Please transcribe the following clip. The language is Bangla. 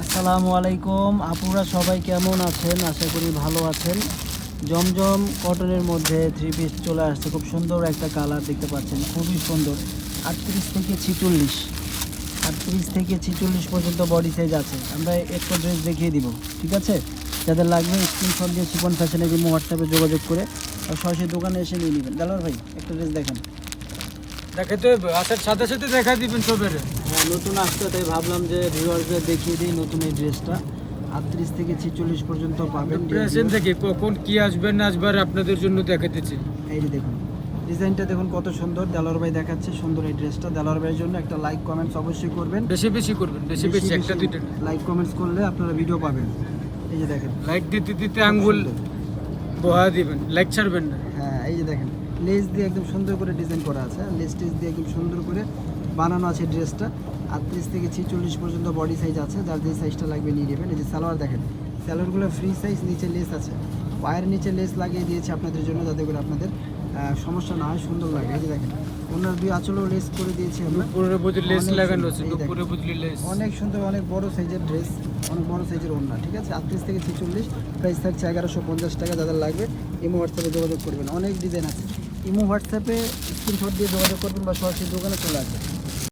আসসালামু আলাইকুম, আপুরা সবাই কেমন আছেন? আশা করি ভালো আছেন। জমজম কটনের মধ্যে থ্রি পিস চলে আসছে। খুব সুন্দর একটা কালার দেখতে পাচ্ছেন, খুবই সুন্দর। 38 থেকে 46 পর্যন্ত বডি সাইজ আছে। আমরা একটা ড্রেস দেখিয়ে দিব, ঠিক আছে? যাদের লাগবে স্ক্রিনশট দিয়ে শিপন ফ্যাশনে যে হোয়াটসঅ্যাপে যোগাযোগ করে আর সরাসরি দোকানে এসে নিয়ে নেবেন। দেলোয়ার ভাই, একটা ড্রেস দেখেন। দেখাতে হবে, আসার সাথে সাথে দেখা দিবেন সবের। হ্যাঁ, নতুন আসছে তাই ভাবলাম যে ভিউয়ার্সদের দেখিয়ে দিই নতুন এই ড্রেসটা। 38 থেকে 46 পর্যন্ত পাবেন। প্রেজেন্ট থেকে কখন কি আসবেন না আসবার আপনাদের জন্য দেখাতেছি। এই যে দেখুন, ডিজাইনটা দেখুন কত সুন্দর। দেলোয়ার ভাই দেখাচ্ছে সুন্দর এই ড্রেসটা। দেলোয়ার ভাইয়ের জন্য একটা লাইক কমেন্টস অবশ্যই করবেন। বেশি বেশি করবেন, বেশি বেশি একটা দুইটা লাইক কমেন্টস করলে আপনারা ভিডিও পাবেন। এই যে দেখেন, লাইক দিতে দিতে আঙ্গুল বহা দিবেন, লাইক ছাড়বেন না। হ্যাঁ এই যে দেখেন, লেস দিয়ে একদম সুন্দর করে ডিজাইন করা আছে। লেস টেস দিয়ে একদম সুন্দর করে বানানো আছে ড্রেসটা। 38 থেকে 46 পর্যন্ত বডি সাইজ আছে। যার যে সাইজটা লাগবে নিয়ে নেবেন। এই যে সালোয়ার দেখেন, সালোয়ারগুলো ফ্রি সাইজ, নিচে লেস আছে। পায়ের নিচে লেস লাগিয়ে দিয়েছে আপনাদের জন্য, যাতে করে আপনাদের সমস্যা না হয়, সুন্দর লাগে। এই যে দেখেন, ওনার দুই আঁচলেও লেস করে দিয়েছি আমরা। দুপুরে বুঝলি লেস অনেক লাগানো সুন্দর। আছে, এই দেখেন, দুপুরে বুঝলি লেস। অনেক সুন্দর, অনেক বড় সাইজের ড্রেস, অনেক বড় সাইজের ওড়না, ঠিক আছে? 38 থেকে 46, প্রাইস থাকছে 1150 টাকা। যাদের লাগবে ইমো হোয়াটসঅ্যাপে যোগাযোগ করবেন। অনেক ডিজাইন আছে। ইমো হোয়াটসঅ্যাপে স্ক্রিনশট দিয়ে যোগাযোগ করবেন বা সরাসরি দোকানে চলে আসবেন।